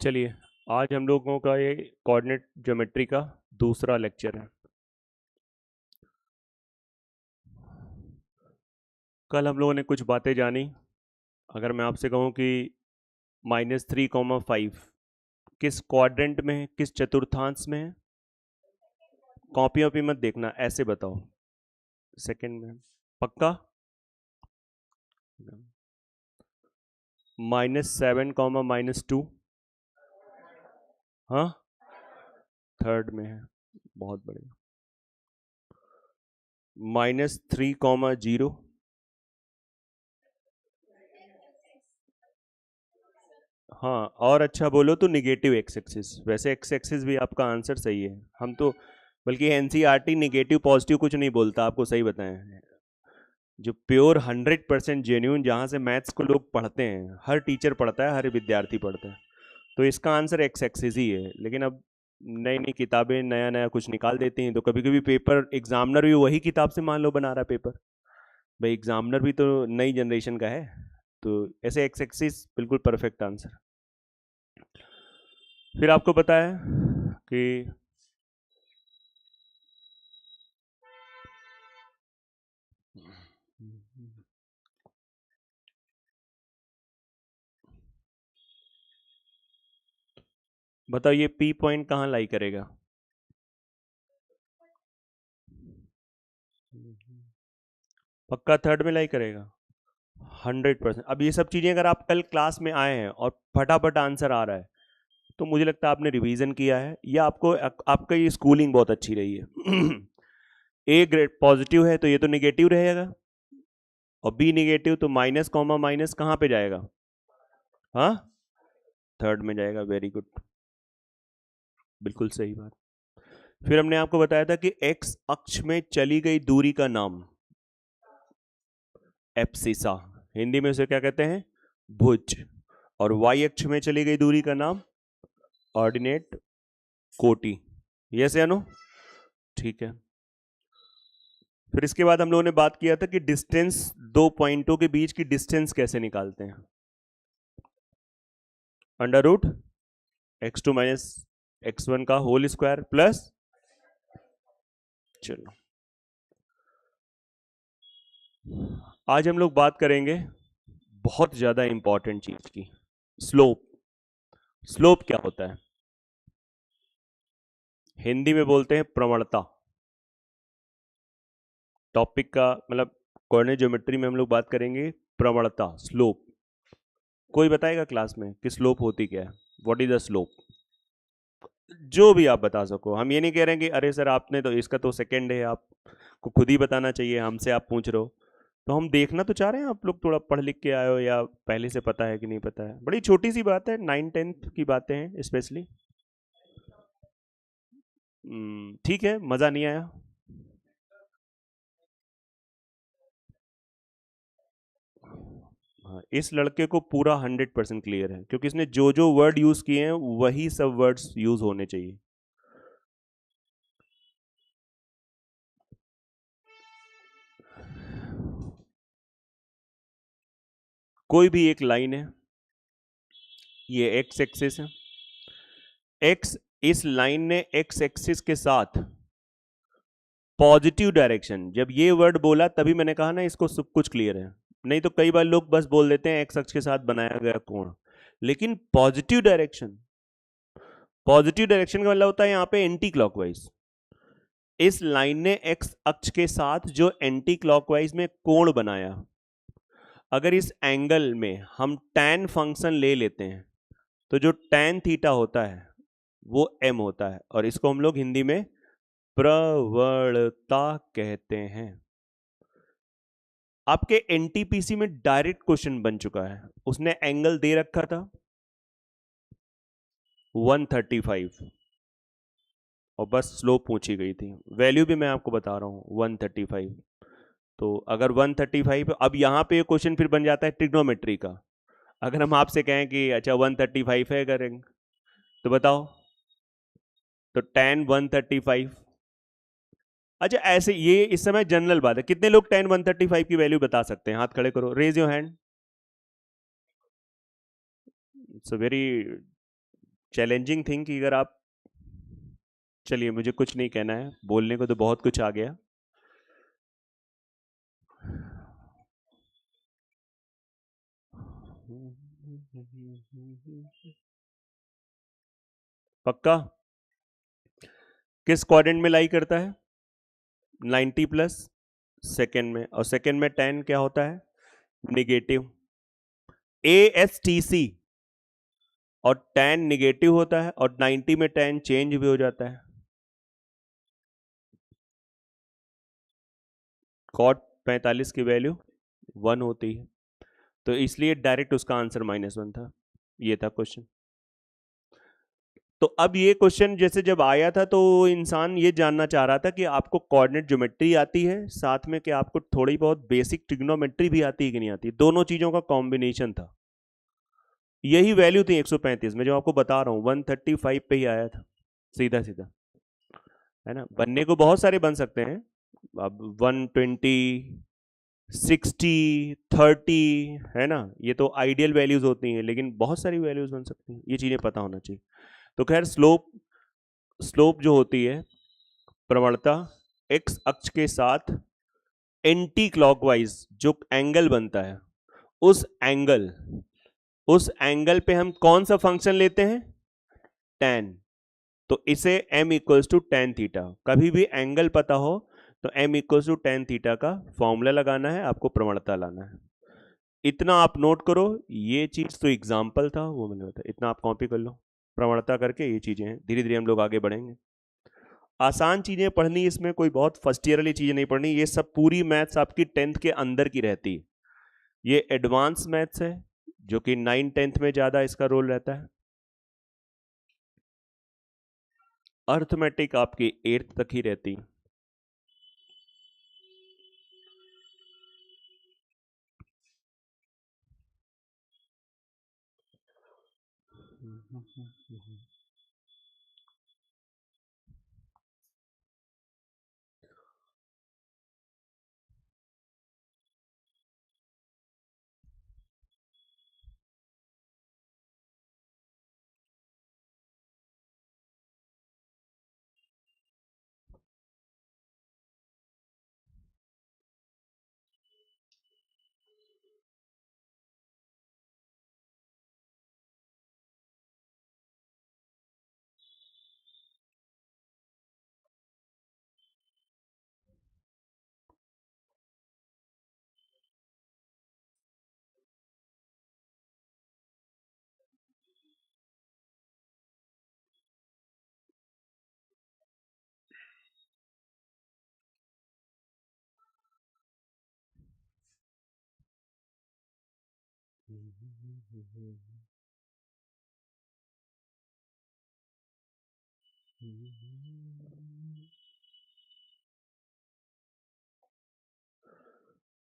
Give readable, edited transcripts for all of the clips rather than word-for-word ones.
चलिए, आज हम लोगों का ये कोऑर्डिनेट ज्योमेट्री का दूसरा लेक्चर है। कल हम लोगों ने कुछ बातें जानी। अगर मैं आपसे कहूँ कि -3,5 किस क्वाड्रेंट में है, किस चतुर्थांश में है, कॉपी वॉपी मत देखना, ऐसे बताओ। सेकंड में पक्का? -7, -2, हाँ, थर्ड में है। बहुत बढ़िया। -3, 0, हाँ, और अच्छा बोलो तो निगेटिव एक्स एक्सिस। वैसे एक्स एक्सिस भी आपका आंसर सही है। हम तो बल्कि एनसीईआरटी निगेटिव पॉजिटिव कुछ नहीं बोलता, आपको सही बताएं। जो प्योर 100% जेन्यून, जहाँ से मैथ्स को लोग पढ़ते हैं, हर टीचर पढ़ता है, हर विद्यार्थी पढ़ता है, तो इसका आंसर एक्स एक्सिस ही है। लेकिन अब नई नई किताबें नया नया कुछ निकाल देती हैं, तो कभी कभी पेपर एग्जामिनर भी वही किताब से मान लो बना रहा है पेपर। भाई एग्जामिनर भी तो नई जनरेशन का है, तो ऐसे एक्स एक्सिस बिल्कुल परफेक्ट आंसर। फिर आपको पता है कि बताओ ये पी पॉइंट कहाँ लाई करेगा? पक्का थर्ड में लाई करेगा? 100%। अब ये सब चीजें अगर आप कल क्लास में आए हैं और फटाफट आंसर आ रहा है, तो मुझे लगता है आपने रिवीजन किया है, या आपको आपका ये स्कूलिंग बहुत अच्छी रही है। ए ग्रेड पॉजिटिव है तो ये तो निगेटिव रहेगा, और बी निगेटिव तो माइनस कॉमा माइनस कहाँ पे जाएगा? हाँ, थर्ड में जाएगा। वेरी गुड, बिल्कुल सही बात। फिर हमने आपको बताया था कि एक्स अक्ष में चली गई दूरी का नाम एप्सिसा, हिंदी में उसे क्या कहते हैं? भुज। और वाई अक्ष में चली गई दूरी का नाम ऑर्डिनेट कोटि। यस या नो? ठीक है। फिर इसके बाद हम लोगों ने बात किया था कि डिस्टेंस, दो पॉइंटों के बीच की डिस्टेंस कैसे निकालते हैं। √(x2 - x1) का होल स्क्वायर प्लस, चलो आज हम लोग बात करेंगे बहुत ज्यादा इंपॉर्टेंट चीज की, स्लोप। स्लोप क्या होता है? हिंदी में बोलते हैं प्रवणता। टॉपिक का मतलब कोऑर्डिनेट ज्योमेट्री में हम लोग बात करेंगे प्रवणता, स्लोप। कोई बताएगा क्लास में कि स्लोप होती क्या है? What is the slope? जो भी आप बता सको। हम ये नहीं कह रहे हैं कि अरे सर आपने तो इसका तो सेकंड है, आपको खुद ही बताना चाहिए, हमसे आप पूछ रहे हो। तो हम देखना तो चाह रहे हैं आप लोग थोड़ा पढ़ लिख के आए हो, या पहले से पता है कि नहीं पता है। बड़ी छोटी सी बात है, 9th-10th की बातें हैं स्पेशली। ठीक है, मज़ा नहीं आया? हाँ, इस लड़के को पूरा 100% क्लियर है, क्योंकि इसने जो जो वर्ड यूज किए हैं वही सब वर्ड्स यूज होने चाहिए। कोई भी एक लाइन है, ये एक्स एक्सिस है। एक्स, इस लाइन ने एक्स एक्सिस के साथ पॉजिटिव डायरेक्शन, जब ये वर्ड बोला तभी मैंने कहा ना इसको सब कुछ क्लियर है। नहीं तो कई बार लोग बस बोल देते हैं एक्स अक्ष के साथ बनाया गया कोण, लेकिन पॉजिटिव डायरेक्शन, पॉजिटिव डायरेक्शन का मतलब होता है यहां पे एंटी क्लॉकवाइज। इस लाइन ने एक्स अक्ष के साथ जो एंटी क्लॉकवाइज में कोण बनाया, अगर इस एंगल में हम tan फंक्शन ले लेते हैं, तो जो tan थीटा होता है वो m होता है, और इसको हम लोग हिंदी में प्रवणता कहते हैं। आपके एनटीपीसी में डायरेक्ट क्वेश्चन बन चुका है, उसने एंगल दे रखा था 135, और बस स्लोप पूछी गई थी। वैल्यू भी मैं आपको बता रहा हूं 135। तो अगर 135, अब यहां पे क्वेश्चन फिर बन जाता है ट्रिग्नोमेट्री का। अगर हम आपसे कहें कि अच्छा 135 है करेंगे, तो बताओ, तो tan 135। अच्छा ऐसे, ये इस समय जनरल बात है, कितने लोग tan 135 की वैल्यू बता सकते हैं? हाथ खड़े करो, raise your hand. It's a very challenging thing कि अगर आप, चलिए मुझे कुछ नहीं कहना है, बोलने को तो बहुत कुछ आ गया। पक्का? किस क्वाड्रेंट में लाई करता है? 90 प्लस सेकेंड में, और सेकेंड में 10 क्या होता है? निगेटिव। ASTC, और 10 निगेटिव होता है, और 90 में 10 चेंज भी हो जाता है। कॉट 45 की वैल्यू 1 होती है, तो इसलिए डायरेक्ट उसका आंसर -1 था। ये था क्वेश्चन। तो अब ये क्वेश्चन जैसे जब आया था तो इंसान ये जानना चाह रहा था कि आपको कोऑर्डिनेट ज्योमेट्री आती है, साथ में कि आपको थोड़ी बहुत बेसिक ट्रिग्नोमेट्री भी आती है कि नहीं आती। दोनों चीजों का कॉम्बिनेशन था। यही वैल्यू थी 135 में, जो आपको बता रहा हूं 135 पे ही आया था, सीधा सीधा, है ना। बनने को बहुत सारे बन सकते हैं, अब 120, 60, 30, है ना। ये तो आइडियल वैल्यूज होती हैं, लेकिन बहुत सारी वैल्यूज बन सकती हैं, ये चीजें पता होना चाहिए। तो खैर, स्लोप स्लोप जो होती है, प्रवणता, एक्स अक्ष के साथ एंटी क्लॉकवाइज जो एंगल बनता है, उस एंगल उस एंगल पे हम कौन सा फंक्शन लेते हैं? tan। तो इसे m equals to tan theta, कभी भी एंगल पता हो तो m equals to tan theta का फॉर्मूला लगाना है, आपको प्रवणता लाना है। इतना आप नोट करो, ये चीज तो एग्जाम्पल था, वो मैंने बताया, इतना आप कॉपी कर लो। प्रवणता करके ये चीजें हैं, धीरे धीरे हम लोग आगे बढ़ेंगे। आसान चीजें पढ़नी, इसमें कोई बहुत फर्स्ट ईयर वाली चीजें नहीं पढ़नी, ये सब पूरी मैथ्स आपकी 10th के अंदर की रहती है। ये एडवांस मैथ्स है, जो कि 9th 10th में ज्यादा इसका रोल रहता है। अर्थमेटिक आपकी 8th तक ही रहती है।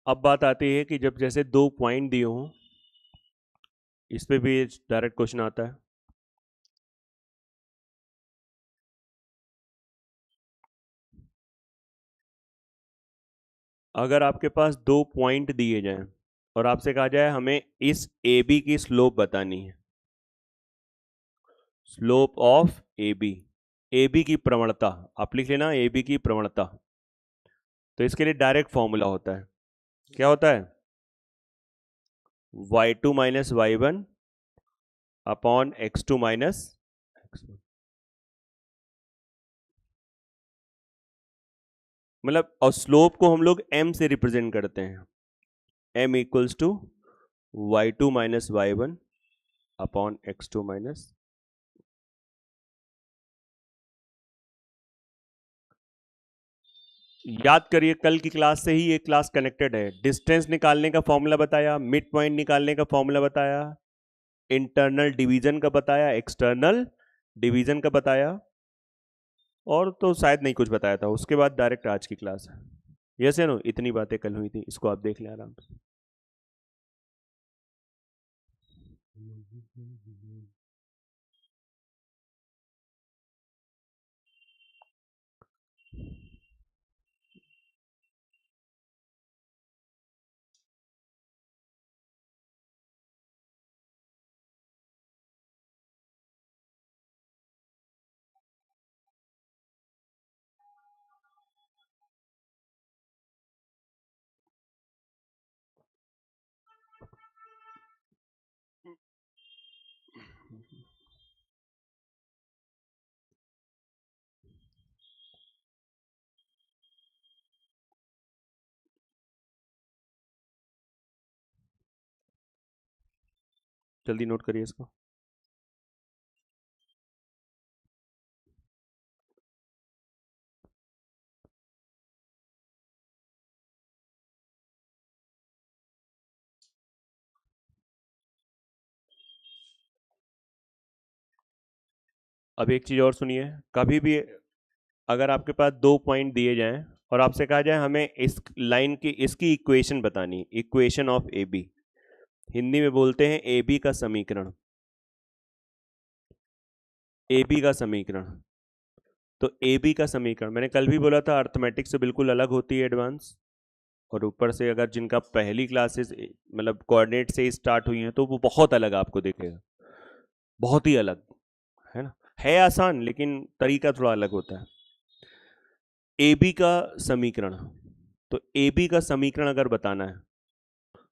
अब बात आती है कि जब जैसे 2 पॉइंट दिए हों, इस पे भी डायरेक्ट क्वेश्चन आता है। अगर आपके पास 2 पॉइंट दिए जाएं और आपसे कहा जाए हमें इस ए बी की स्लोप बतानी है, स्लोप ऑफ ए बी की प्रवणता, आप लिख लेना ए बी की प्रवणता। तो इसके लिए डायरेक्ट फॉर्मूला होता है, क्या होता है? y2 minus y1 upon x2 minus x1। मतलब, और स्लोप को हम लोग m से रिप्रेजेंट करते हैं, m equals to y2 minus y1 upon x2 minus. याद करिए, कल की क्लास से ही ये क्लास कनेक्टेड है। डिस्टेंस निकालने का फॉर्मूला बताया, मिड पॉइंट निकालने का फॉर्मूला बताया, इंटरनल डिवीजन का बताया, एक्सटर्नल डिवीजन का बताया, और तो शायद नहीं कुछ बताया था। उसके बाद डायरेक्ट आज की क्लास है। यस या नो? इतनी बातें कल हुई थी, इसको आप देख लें आराम से। जल्दी नोट करिए इसको। अब एक चीज और सुनिए, कभी भी अगर आपके पास 2 पॉइंट दिए जाएं और आपसे कहा जाए हमें इस लाइन की इसकी इक्वेशन बतानी, equation of A B, Hindi में बोलते हैं ए बी का समीकरण, ए बी का समीकरण। तो ए बी का समीकरण मैंने कल भी बोला था अर्थमेटिक से बिल्कुल अलग होती है, एडवांस। और ऊपर से अगर जिनका पहली क्लासेस मतलब कोऑर्डिनेट से स्टार्ट हुई हैं तो वो बहुत अलग आपको दिखेगा, बहुत ही अलग, है ना। है आसान लेकिन तरीका थोड़ा अलग होता है। ए बी का समीकरण, तो ए बी का समीकरण अगर बताना है,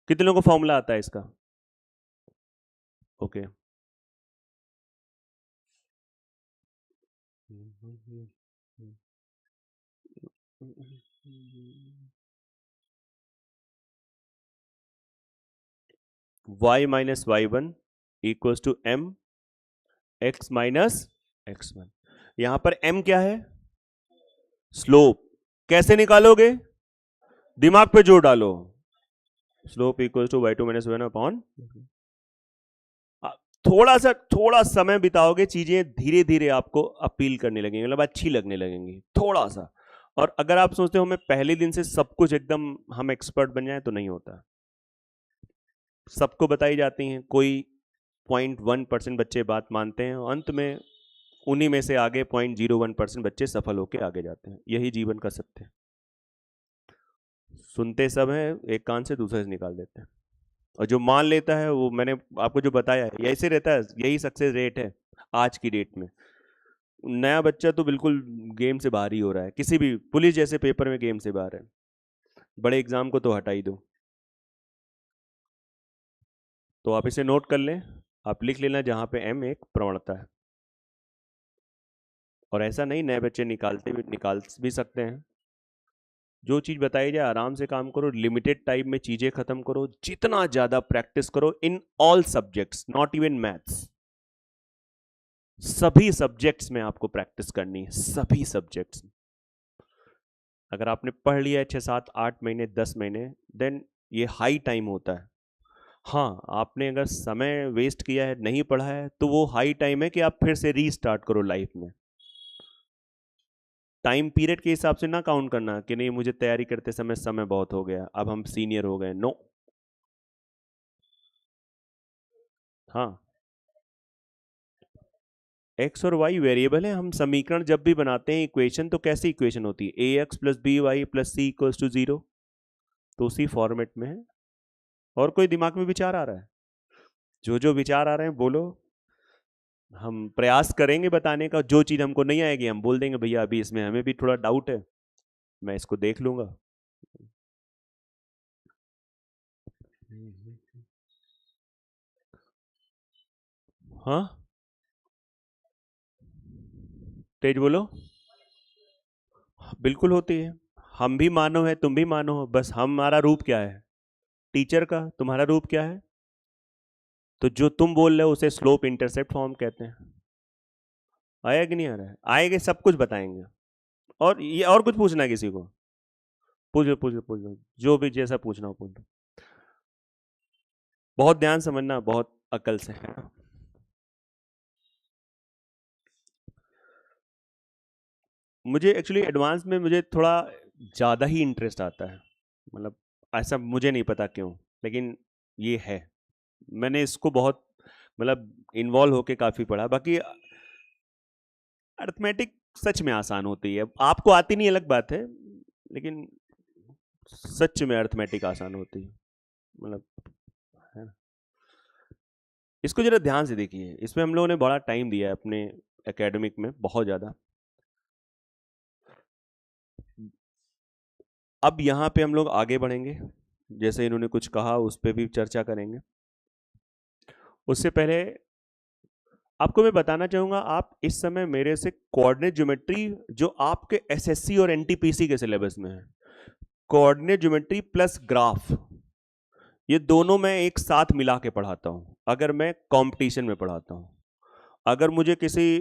कितने लोगों को फॉर्मूला आता है इसका? Okay y minus y one equals to m x minus x one. यहां पर m क्या है? स्लोप। कैसे निकालोगे? दिमाग पे जोर डालो। Slope equals to y two minus one upon, थोड़ा समय बिताओगे चीजें धीरे धीरे आपको अपील करने लगेंगी, मतलब अच्छी लगने लगेंगी थोड़ा सा। और अगर आप सोचते हो हमें पहले दिन से सब कुछ एकदम हम एक्सपर्ट बन जाए, तो नहीं होता। सबको बताई जाती हैं, कोई 0.1% बच्चे बात मानते हैं और अंत में उन्हीं में से आगे 0.01% बच्चे सफल होकर आगे जाते हैं। यही जीवन का सत्य है। सुनते सब हैं, एक कान से दूसरे से निकाल देते हैं। और जो मान लेता है वो, मैंने आपको जो बताया है, ऐसे रहता है, यही सक्सेस रेट है आज की डेट में। नया बच्चा तो बिल्कुल गेम से बाहर ही हो रहा है, किसी भी पुलिस जैसे पेपर में गेम से बाहर है, बड़े एग्जाम को तो हटा ही दो। तो आप इसे नोट कर लें, आप लिख लेना जहां पे m एक प्रवणता है। और ऐसा नहीं नए बच्चे निकाल भी सकते हैं। जो चीज बताई जाए आराम से काम करो, लिमिटेड टाइम में चीजें खत्म करो, जितना ज्यादा प्रैक्टिस करो in all subjects, not even maths, सभी सब्जेक्ट्स में आपको प्रैक्टिस करनी है, सभी सब्जेक्ट्स। अगर आपने पढ़ लिया है 6, 7, 8 महीने 10 महीने, देन ये हाई टाइम होता है। हाँ, आपने अगर समय वेस्ट किया है, नहीं पढ़ा है, तो वो हाई टाइम है कि आप फिर से रीस्टार्ट करो लाइफ में। टाइम पीरियड के हिसाब से ना काउंट करना कि नहीं मुझे तैयारी करते समय बहुत हो गया, अब हम सीनियर हो गए। नो। हाँ, एक्स और वाई वेरिएबल है। हम समीकरण जब भी बनाते हैं इक्वेशन, तो कैसी इक्वेशन होती है? A x plus b y plus c equals to 0। तो उसी फॉर्मेट में है। और कोई दिमाग में विचार आ रहा है? जो जो विचार आ रहे हैं बोलो, हम प्रयास करेंगे बताने का। जो चीज हमको नहीं आएगी हम बोल देंगे भैया अभी इसमें हमें भी थोड़ा डाउट है, मैं इसको देख लूंगा। हाँ, तेज बोलो। बिल्कुल होती है। हम भी मानव है, तुम भी मानव हो, बस हमारा रूप क्या है? टीचर का। तुम्हारा रूप क्या है? तो जो तुम बोल रहे हो उसे स्लोप इंटरसेप्ट फॉर्म कहते हैं। आया कि नहीं आ रहा है? आएंगे, सब कुछ बताएंगे। और ये और कुछ पूछना है किसी को? पूछो पूछो पूछो, जो भी जैसा पूछना हो पूछो। बहुत ध्यान समझना, बहुत अकल से, है ना। मुझे एक्चुअली एडवांस में मुझे थोड़ा ज़्यादा ही इंटरेस्ट आता है, मतलब ऐसा मुझे नहीं पता क्यों, लेकिन ये है। मैंने इसको बहुत मतलब इन्वॉल्व होके काफ़ी पढ़ा। बाकी अर्थमेटिक सच में आसान होती है, आपको आती नहीं अलग बात है, लेकिन सच में अर्थमेटिक आसान होती है, मतलब, है ना। इसको जरा ध्यान से देखिए, इसमें हम लोगों ने बड़ा टाइम दिया है अपने एकेडमिक में, बहुत ज़्यादा। अब यहाँ पे हम लोग आगे बढ़ेंगे, जैसे इन्होंने कुछ कहा उस पर भी चर्चा करेंगे। उससे पहले आपको मैं बताना चाहूंगा, आप इस समय मेरे से कोऑर्डिनेट ज्योमेट्री, जो आपके एसएससी और एनटीपीसी के सिलेबस में है, कोऑर्डिनेट ज्योमेट्री प्लस ग्राफ, ये दोनों मैं एक साथ मिला के पढ़ाता हूं। अगर मैं कंपटीशन में पढ़ाता हूँ, अगर मुझे किसी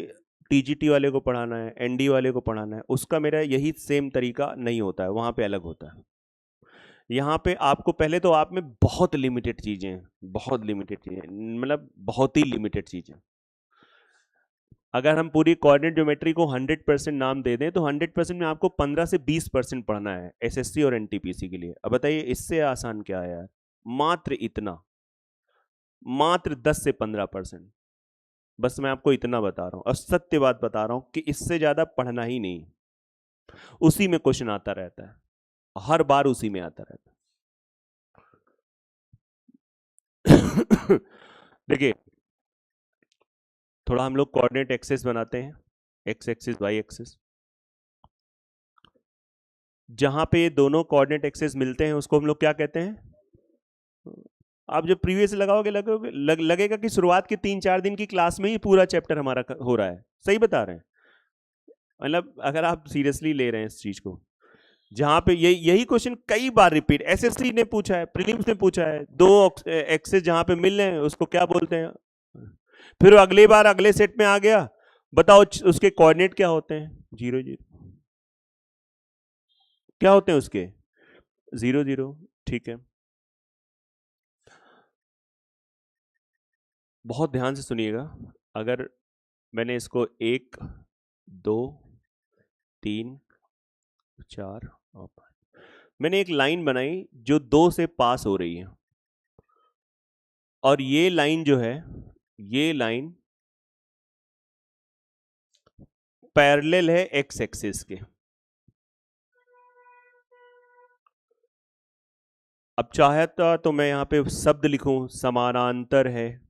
टीजीटी वाले को पढ़ाना है, एनडी वाले को पढ़ाना है, उसका मेरा यही सेम तरीका नहीं होता है, वहाँ पे अलग होता है। यहाँ पे आपको पहले तो आप में बहुत लिमिटेड चीज़ें हैं, बहुत लिमिटेड चीज़ें, मतलब बहुत ही लिमिटेड चीज़ें। अगर हम पूरी कोऑर्डिनेट ज्योमेट्री को 100% नाम दे दें तो 100% में आपको 15 से 20% पढ़ना है एसएससी और एनटीपीसी के लिए। अब बताइए इससे आसान क्या है यार, मात्र इतना, मात्र 10 से 15%। बस मैं आपको इतना बता रहा हूं और सत्य बात बता रहा हूं कि इससे ज्यादा पढ़ना ही नहीं। उसी में क्वेश्चन आता रहता है, हर बार उसी में आता रहता है। देखिए थोड़ा हम लोग कोऑर्डिनेट एक्सेस बनाते हैं, एक्स एक्सिस वाई एक्सिस। जहां पे ये दोनों कोऑर्डिनेट एक्सेस मिलते हैं उसको हम लोग क्या कहते हैं? आप जब प्रीवियस लगाओगे लगेगा कि शुरुआत के 3-4 दिन की क्लास में ही पूरा चैप्टर हमारा हो रहा है। सही बता रहे हैं, मतलब अगर आप सीरियसली ले रहे हैं इस चीज को, जहां पे यही क्वेश्चन कई बार रिपीट एसएससी ने पूछा है, प्रीलिम्स ने पूछा है, दो एक्सेस जहां पे मिल रहे हैं उसको क्या बोलते हैं। फिर अगली बार अगले सेट में आ गया, बताओ उसके कोऑर्डिनेट क्या होते हैं? 0 0। क्या होते हैं उसके? 0 0। ठीक है, बहुत ध्यान से सुनिएगा। अगर मैंने इसको 1 2 3 4 और 5, मैंने एक लाइन बनाई जो 2 से पास हो रही है, और ये लाइन जो है, ये लाइन पैरेलल है एक्स एक्सिस के। अब चाहता तो मैं यहां पे शब्द लिखूं समानांतर है,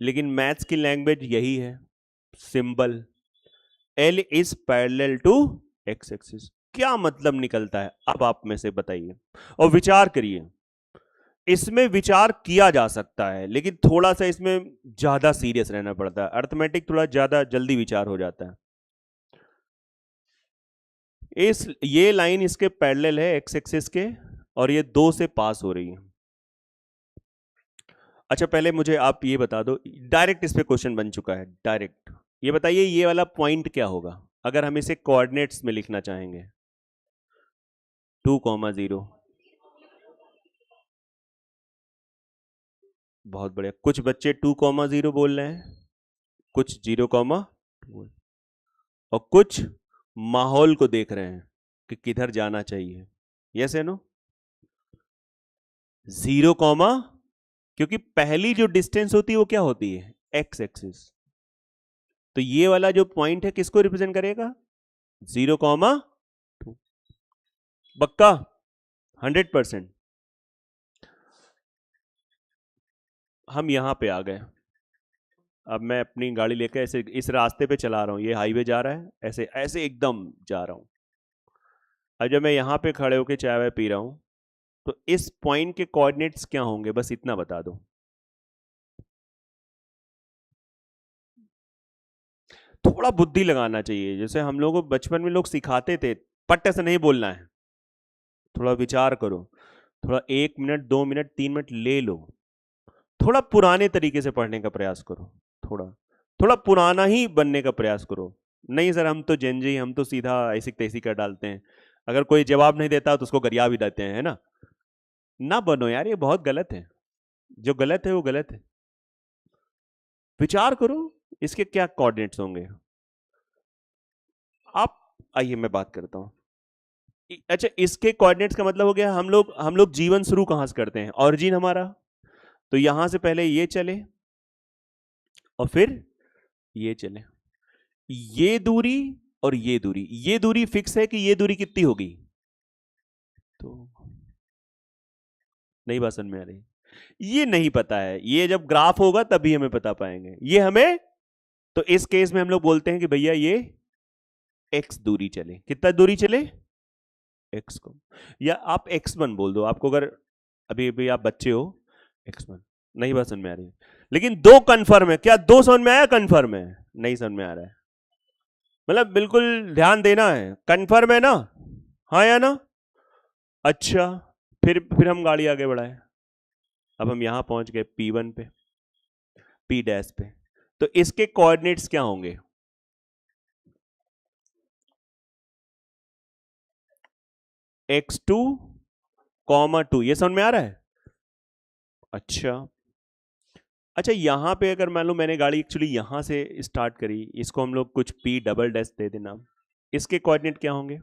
लेकिन मैथ्स की लैंग्वेज यही है, symbol L is parallel to x axis. क्या मतलब निकलता है अब आप में से बताइए और विचार करिए। इसमें विचार किया जा सकता है लेकिन थोड़ा सा इसमें ज्यादा सीरियस रहना पड़ता है, अर्थमेटिक थोड़ा ज्यादा जल्दी विचार हो जाता है। ये लाइन इसके पैरेलल है एक्स एक्सिस के, और ये 2 से पास हो रही है। अच्छा पहले मुझे आप ये बता दो, डायरेक्ट इस पे क्वेश्चन बन चुका है डायरेक्ट, ये बताइए ये वाला पॉइंट क्या होगा अगर हम इसे कोऑर्डिनेट्स में लिखना चाहेंगे? 2,0। बहुत बढ़िया, कुछ बच्चे 2,0 बोल रहे हैं, कुछ 0,2, और कुछ माहौल को देख रहे हैं कि किधर जाना चाहिए। यस है नो? 0, क्योंकि पहली जो डिस्टेंस होती है वो क्या होती है? X axis. तो ये वाला जो पॉइंट है किसको रिप्रेजेंट करेगा? 0,2। पक्का? 100%। हम यहां पे आ गए। अब मैं अपनी गाड़ी लेकर ऐसे इस रास्ते पे चला रहा हूं, ये हाईवे जा रहा है, ऐसे ऐसे एकदम जा रहा हूं। अब जब मैं यहां पे खड़े होकर चाय वाय पी रहा हूं तो इस पॉइंट के कोऑर्डिनेट्स क्या होंगे, बस इतना बता दो। थोड़ा बुद्धि लगाना चाहिए, जैसे हम लोगों को बचपन में लोग सिखाते थे, पट्ट से नहीं बोलना है। थोड़ा विचार करो, थोड़ा 1 मिनट 2 मिनट 3 मिनट ले लो, थोड़ा पुराने तरीके से पढ़ने का प्रयास करो, थोड़ा थोड़ा पुराना ही बनने का प्रयास करो। नहीं सर हम तो जेनजी, हम तो सीधा ऐसी तैसी कर डालते हैं, अगर कोई जवाब नहीं देता तो उसको गरिया भी देते हैं, है ना? ना बनो यार, ये बहुत गलत है, जो गलत है वो गलत है। विचार करो इसके क्या कोऑर्डिनेट्स होंगे। आप आइए मैं बात करता हूं। अच्छा इसके कोऑर्डिनेट्स का मतलब हो गया, हम लोग जीवन शुरू कहां से करते हैं, ऑरिजिन हमारा, तो यहां से पहले ये चले और फिर ये चले, ये दूरी फिक्स है कि ये दूरी कितनी होगी? तो नहीं बात समझ में आ रही, ये नहीं पता है, ये जब ग्राफ होगा तभी हमें पता पाएंगे ये हमें। तो इस केस में हम लोग बोलते हैं कि भैया ये एक्स दूरी चले, कितना दूरी चले? एक्स को, या आप x1 बोल दो, आपको अगर अभी अभी आप बच्चे हो, x1। नहीं बात समझ में आ रही, लेकिन दो कन्फर्म है क्या? दो समझ में आया? कन्फर्म है? नहीं समझ में आ रहा है, मतलब बिल्कुल ध्यान देना है, कन्फर्म है ना? हाँ या ना? अच्छा, फिर हम गाड़ी आगे बढ़ाए। अब हम यहां पहुंच गए P1 पे, P डैश पे, तो इसके कोऑर्डिनेट्स क्या होंगे? x2, 2। ये समझ में आ रहा है? अच्छा अच्छा, यहां पे अगर मान लो मैंने गाड़ी एक्चुअली यहां से स्टार्ट करी, इसको हम लोग कुछ P डबल डैश दे देना, इसके कोऑर्डिनेट क्या होंगे?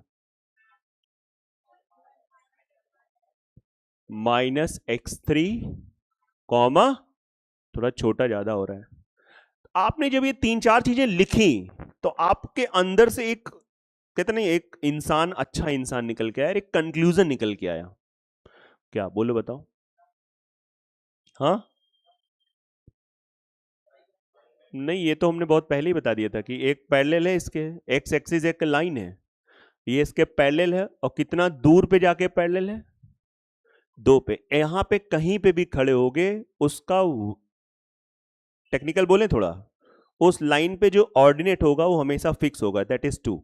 -x3, थोड़ा छोटा ज्यादा हो रहा है। आपने जब ये 3-4 चीजें लिखी तो आपके अंदर से एक, कहते नहीं, एक इंसान, अच्छा इंसान निकल के आया, एक कंक्लूजन निकल के आया। क्या बोलो बताओ? हाँ, नहीं, ये तो हमने बहुत पहले ही बता दिया था कि एक पैरेलल है, इसके एक्स एक्सिस एक लाइन है, ये इसके पैरेलल है, और कितना दूर पे जाके पैरेलल है? 2 पे। यहां पे कहीं पे भी खड़े होगे, उसका टेक्निकल बोले थोड़ा, उस लाइन पे जो ऑर्डिनेट होगा वो हमेशा फिक्स होगा, दैट इज 2।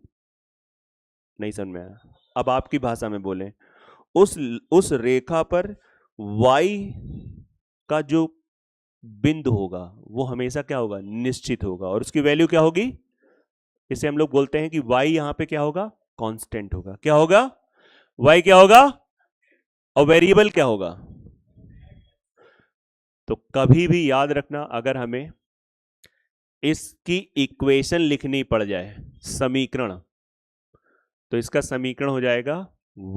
नहीं समझ में आया? अब आपकी भाषा में बोले, उस रेखा पर y का जो बिंदु होगा वो हमेशा क्या होगा? निश्चित होगा, और उसकी वैल्यू क्या होगी? इसे हम लोग बोलते हैं कि y यहां पे क्या होगा? कांस्टेंट होगा। क्या होगा? y क्या होगा? और वेरिएबल क्या होगा? तो कभी भी याद रखना, अगर हमें इसकी इक्वेशन लिखनी पड़ जाए, समीकरण, तो इसका समीकरण हो जाएगा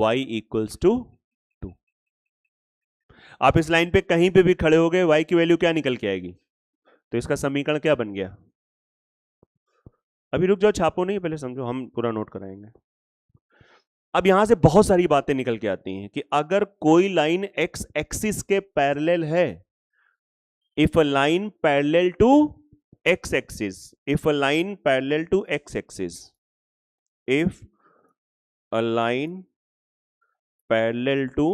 y इक्वल्स टू 2। आप इस लाइन पे कहीं पे भी खड़े हो गए, y की वैल्यू क्या निकल के आएगी? तो इसका समीकरण क्या बन गया? अभी रुक जाओ, छापो नहीं, पहले समझो, हम पूरा नोट कराएंगे। अब यहां से बहुत सारी बातें निकल के आती हैं कि अगर कोई लाइन एक्स एक्सिस के पैरेलल है, if a line parallel to x axis, if a line parallel to x axis, if a line parallel to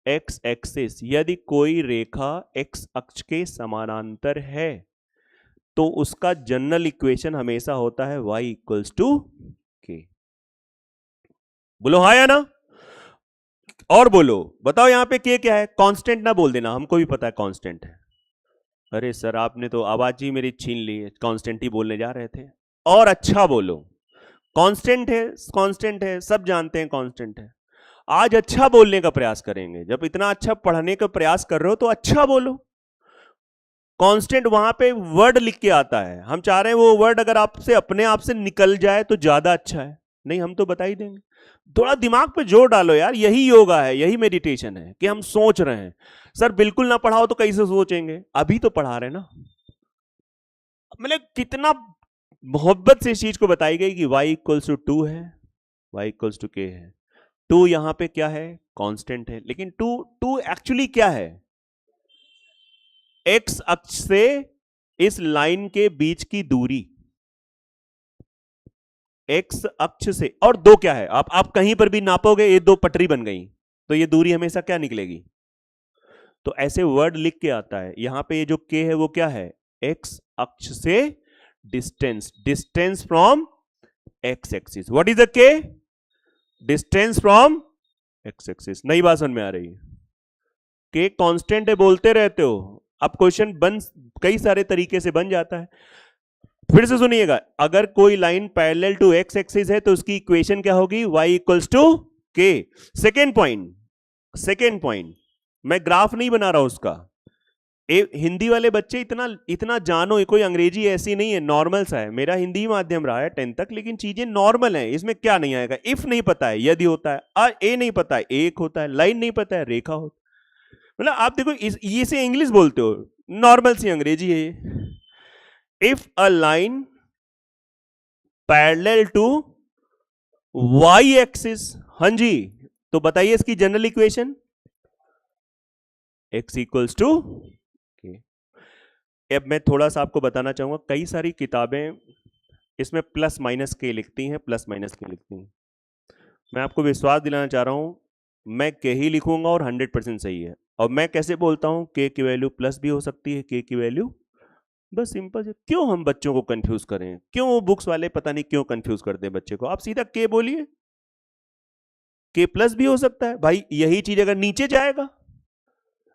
x axis, यदि कोई रेखा एक्स अक्ष के समानांतर है, तो उसका जनरल इक्वेशन हमेशा होता है y इक्वल्स टू के। बोलो हाँ या ना? और बोलो, बताओ यहां पे के क्या है? कांस्टेंट ना बोल देना, हमको भी पता है कांस्टेंट है। अरे सर, आपने तो आवाज ही मेरी छीन ली, कांस्टेंट ही बोलने जा रहे थे। और अच्छा बोलो, कांस्टेंट है, कांस्टेंट है, सब जानते हैं कांस्टेंट है। आज अच्छा बोलने का प्रयास करेंगे, जब इतना अच्छा पढ़ने का प्रयास कर रहे हो तो अच्छा बोलो। कांस्टेंट वहां पे वर्ड लिख के आता है, हम चाह रहे हैं वो वर्ड अगर आपसे अपने आप से निकल जाए तो ज्यादा अच्छा है। नहीं, हम तो बता ही देंगे। थोड़ा दिमाग पे जोर डालो यार, यही योगा है, यही मेडिटेशन है कि हम सोच रहे हैं। सर बिल्कुल ना पढ़ाओ तो कैसे सोचेंगे? अभी तो पढ़ा रहे ना। मतलब कितना मोहब्बत से इस चीज को बताई गई कि y इक्वल्स टू 2 है, y इक्वल्स टू के है। 2 यहां पे क्या है? कांस्टेंट है। लेकिन 2 एक्चुअली क्या है? एक्स अक्ष से इस लाइन के बीच की दूरी, एक्स अक्ष से, और 2 क्या है? आप कहीं पर भी नापोगे, ये 2 पटरी बन गई, तो ये दूरी हमेशा क्या निकलेगी? तो ऐसे वर्ड लिख के आता है। यहां पे ये जो के है वो क्या है? एक्स अक्ष से distance, distance from x axis. What is the k? Distance from x axis. नई बात समझ में आ रही है? के कांस्टेंट है, बोलते रहते हो, अब क्वेश्चन बन कई सारे तरीके से बन जाता है। फिर से सुनिएगा, अगर कोई line parallel to x axis है तो उसकी इक्वेशन क्या होगी? y equals to k. Second point, second point, मैं ग्राफ नहीं बना रहा उसका। हिंदी वाले बच्चे इतना इतना जानो, ये कोई अंग्रेजी ऐसी नहीं है, नॉर्मल सा है। मेरा हिंदी माध्यम रहा है 10 तक, लेकिन चीजें नॉर्मल है, इसमें क्या नहीं आएगा? इफ नहीं पता है यदि होता है, ए नहीं पता है एक होता है, लाइन नहीं पता है रेखा होता है। मतलब आप देखो, ये से इंग्लिश बोलते हो, नॉर्मल सी अंग्रेजी है ये। If a line parallel to y axis, हाँ जी, तो बताइए इसकी general equation, x equals to k. अब मैं थोड़ा सा आपको बताना चाहूंगा, कई सारी किताबें इसमें प्लस माइनस के लिखती हैं, प्लस माइनस के लिखती हैं। मैं आपको विश्वास दिलाना चाह रहा हूं, मैं के ही लिखूंगा और 100% सही है। और मैं कैसे बोलता हूं, के की वैल्यू प्लस भी हो सकती है, के की वैल्यू, बस सिंपल है। क्यों हम बच्चों को कंफ्यूज करें? क्यों वो बुक्स वाले पता नहीं क्यों कंफ्यूज करते हैं बच्चे को? आप सीधा के बोलिए, के प्लस भी हो सकता है भाई। यही चीज अगर नीचे जाएगा,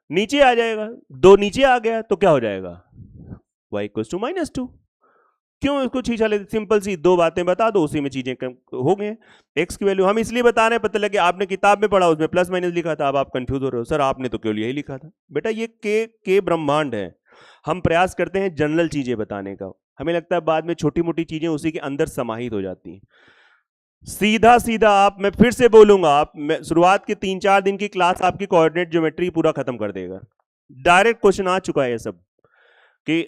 नीचे आ जाएगा, 2 नीचे आ गया तो क्या हो जाएगा? y equals to -2। क्यों इसको छीछा लेते? सिंपल सी दो बातें बता दो, उसी में चीजें हो गए। x की वैल्यू हम इसलिए बता रहे हैं, पता लगे आपने किताब में पढ़ा उसमें प्लस माइनस लिखा था, अब आप कंफ्यूज हो रहे हो, सर आपने तो केवल यही लिखा था। बेटा ये के ब्रह्मांड है, हम प्रयास करते हैं जनरल चीजें बताने का, हमें लगता है बाद में छोटी मोटी चीजें उसी के अंदर समाहित हो जाती हैं। सीधा सीधा आप, मैं फिर से बोलूंगा, आप शुरुआत के 3-4 दिन की क्लास आपकी कोऑर्डिनेट ज्योमेट्री पूरा खत्म कर देगा। डायरेक्ट क्वेश्चन आ चुका है ये सब कि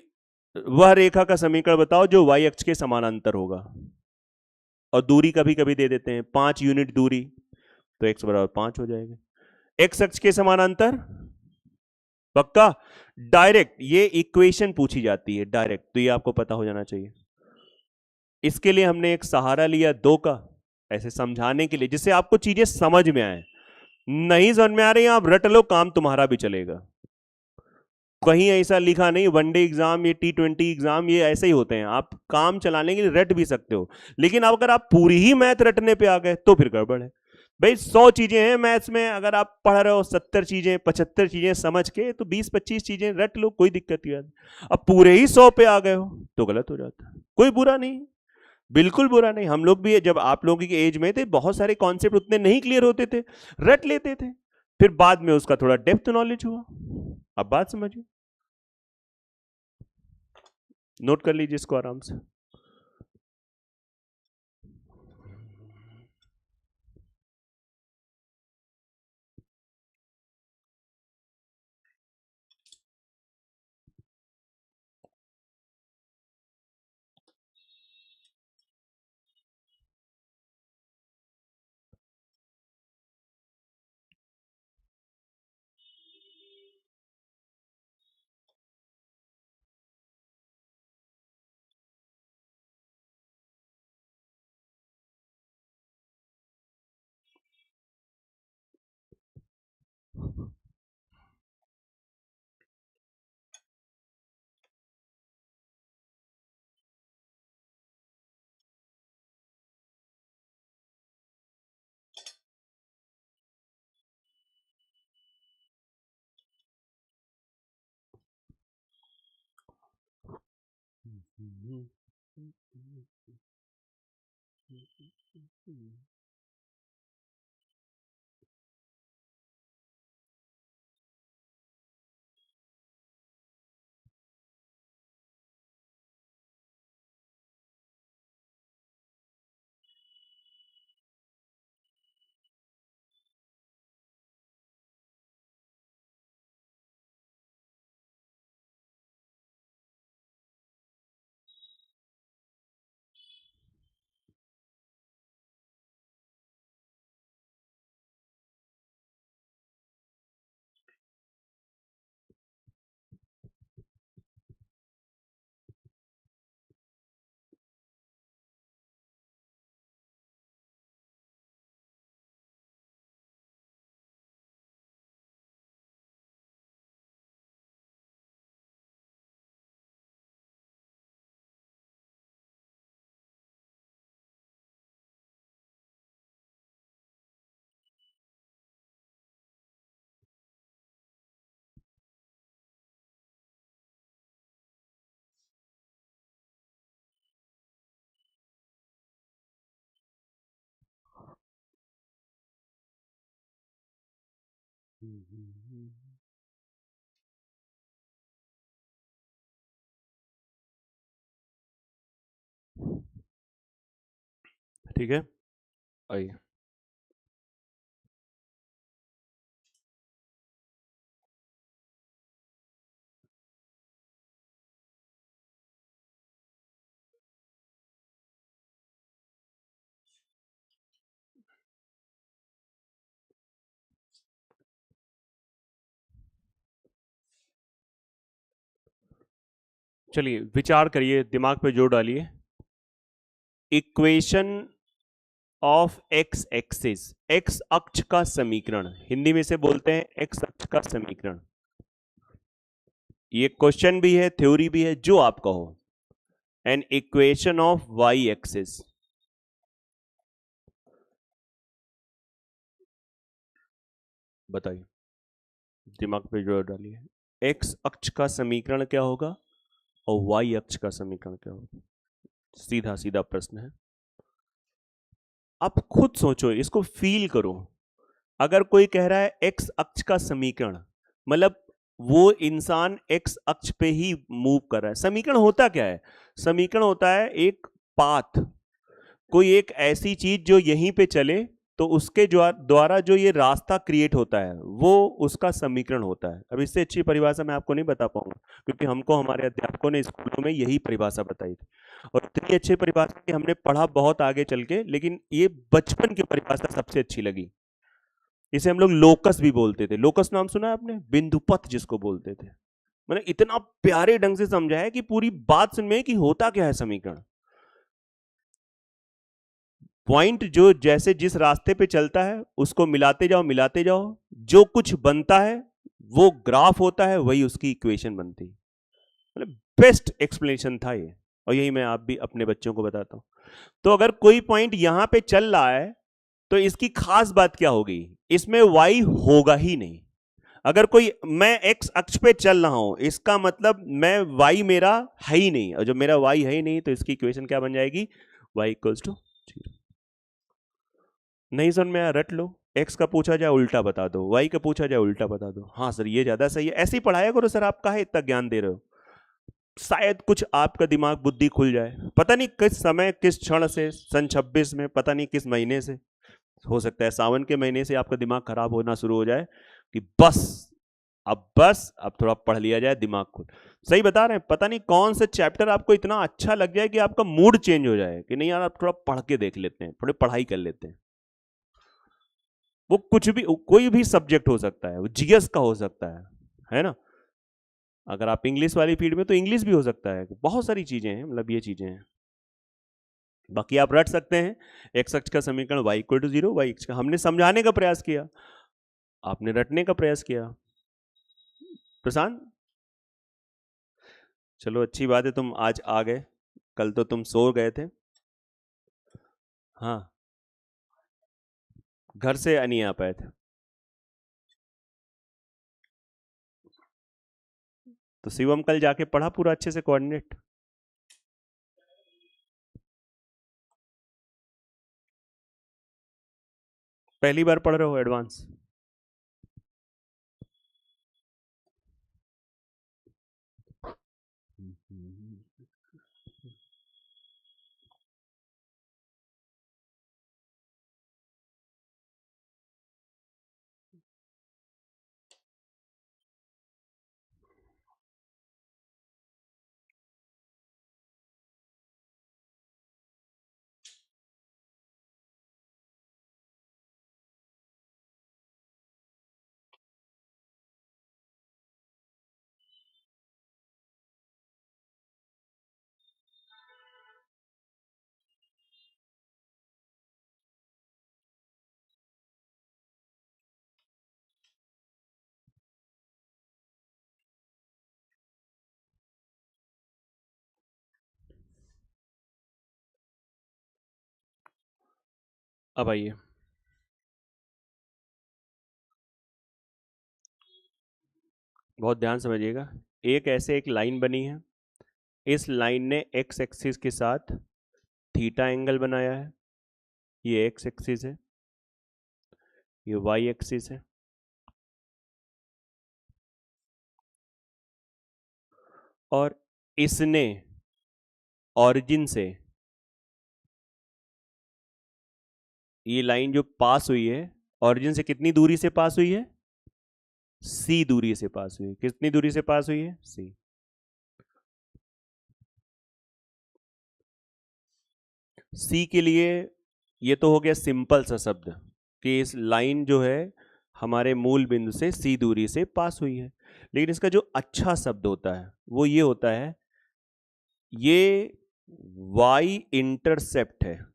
वह रेखा का समीकरण बताओ जो y अक्ष के समानांतर होगा, और दूरी कभी कभी दे देते हैं 5 यूनिट दूरी, तो x बराबर 5 हो जाएगा। x अक्ष के समानांतर पक्का, डायरेक्ट ये इक्वेशन पूछी जाती है डायरेक्ट, तो ये आपको पता हो जाना चाहिए। इसके लिए हमने एक सहारा लिया 2 का, ऐसे समझाने के लिए जिससे आपको चीजें समझ में आए। नहीं समझ में आ रही, आप रट लो, काम तुम्हारा भी चलेगा। कहीं ऐसा लिखा नहीं वनडे एग्जाम, ये T20 एग्जाम, ये ऐसे ही होते हैं, आप काम चलाने के लिए रट भी सकते हो, लेकिन अब अगर आप पूरी ही मैथ रटने पे आ गए तो फिर गड़बड़ है। भाई 100 चीजें हैं मैथ्स में, अगर आप पढ़ रहे हो 70 चीजें 75 चीजें समझ के, तो 20-25 चीजें रट लो, कोई दिक्कत नहीं आती। अब पूरे ही 100 पे आ गए हो तो गलत हो जाता है। कोई बुरा नहीं, बिल्कुल बुरा नहीं। हम लोग भी जब आप लोगों की एज में थे, बहुत सारे कॉन्सेप्ट उतने नहीं क्लियर होते थे, रट लेते थे, फिर बाद में उसका थोड़ा डेप्थ नॉलेज हुआ। अब बात समझिए, नोट कर लीजिए इसको आराम से। ठीक है, आइए। चलिए विचार करिए, दिमाग पे जोर डालिए। Equation of x axis, x अक्ष का समीकरण, हिंदी में से बोलते हैं एक्स अक्ष का समीकरण। ये क्वेश्चन भी है, थ्योरी भी है, जो आप कहो। An equation of y axis, बताइए, दिमाग पे जोर डालिए। एक्स अक्ष का समीकरण क्या होगा? और वाई अक्ष का समीकरण क्या होगा? सीधा सीधा प्रश्न है। आप खुद सोचो, इसको फील करो। अगर कोई कह रहा है एक्स अक्ष का समीकरण, मतलब वो इंसान एक्स अक्ष पे ही मूव कर रहा है। समीकरण होता क्या है? समीकरण होता है एक पाथ, कोई एक ऐसी चीज जो यहीं पे चले तो उसके द्वारा जो ये रास्ता क्रिएट होता है वो उसका समीकरण होता है। अब इससे अच्छी परिभाषा मैं आपको नहीं बता पाऊंगा, क्योंकि हमको हमारे अध्यापकों ने स्कूलों में यही परिभाषा बताई थी, और इतनी अच्छी परिभाषा कि हमने पढ़ा बहुत आगे चल के, लेकिन ये बचपन की परिभाषा सबसे अच्छी लगी। इसे हम लोग लोकस भी बोलते थे। लोकस नाम सुना है आपने? बिंदुपथ जिसको बोलते थे। मैंने इतना प्यारे ढंग से समझा है कि पूरी बात सुन में कि होता क्या है समीकरण। पॉइंट जो जैसे जिस रास्ते पे चलता है उसको मिलाते जाओ मिलाते जाओ, जो कुछ बनता है वो ग्राफ होता है, वही उसकी इक्वेशन बनती है। मतलब बेस्ट एक्सप्लेनेशन था ये, और यही मैं आप भी अपने बच्चों को बताता हूं। तो अगर कोई पॉइंट यहां पे चल रहा है तो इसकी खास बात क्या होगी? इसमें y होगा ही नहीं। अगर कोई, मैं x अक्ष पे चल रहा हूं, इसका मतलब मैं y मेरा है ही नहीं, और जब मेरा y है ही नहीं तो इसकी इक्वेशन क्या बन जाएगी? y equals to 0। नहीं समझ में आया? रट लो। x का पूछा जाए उल्टा बता दो, y का पूछा जाए उल्टा बता दो। हाँ सर ये ज्यादा सही है, ऐसे ही पढ़ाया करो सर, आप काहे इतना ज्ञान दे रहे हो? शायद कुछ आपका दिमाग बुद्धि खुल जाए। पता नहीं किस समय किस क्षण से, सन 26 में, पता नहीं किस महीने से, हो सकता है सावन के महीने से आपका दिमाग खराब होना शुरू हो जाए कि बस अब थोड़ा पढ़ लिया जाए, दिमाग खुल। सही बता रहे हैं, पता नहीं कौन सा चैप्टर आपको इतना अच्छा लग जाए कि आपका मूड चेंज हो जाए कि नहीं यार आप थोड़ा पढ़ के देख लेते हैं, थोड़ी पढ़ाई कर लेते हैं। वो कुछ भी, कोई भी सब्जेक्ट हो सकता है, वो जीएस का हो सकता है ना? अगर आप इंग्लिश वाली फील्ड में तो इंग्लिश भी हो सकता है, बहुत सारी चीजें हैं, मतलब ये चीजें हैं। बाकी आप रट सकते हैं एक्स अक्ष का समीकरण y इक्वल टू 0, वाई अक्ष का, हमने समझाने का प्रयास किया, आपने रटने का प्रयास किया। प्रशांत चलो अच्छी बात है, तुम आज आ गए, कल तो तुम सो गए थे। हाँ, घर से नहीं आ पाए थे, तो शिवम कल जाके पढ़ा पूरा अच्छे से कोऑर्डिनेट। पहली बार पढ़ रहे हो एडवांस? अब आइए, बहुत ध्यान समझिएगा। एक ऐसे एक लाइन बनी है, इस लाइन ने एक्स एक्सिस के साथ थीटा एंगल बनाया है, ये एक्स एक्सिस है, ये वाई एक्सिस है, और इसने ऑरिजिन से, ये लाइन जो पास हुई है ऑरिजिन से कितनी दूरी से पास हुई है? सी दूरी से पास हुई है। कितनी दूरी से पास हुई है? सी। सी के लिए ये तो हो गया सिंपल सा शब्द कि इस लाइन जो है हमारे मूल बिंदु से सी दूरी से पास हुई है, लेकिन इसका जो अच्छा शब्द होता है वो ये होता है, ये वाई इंटरसेप्ट है।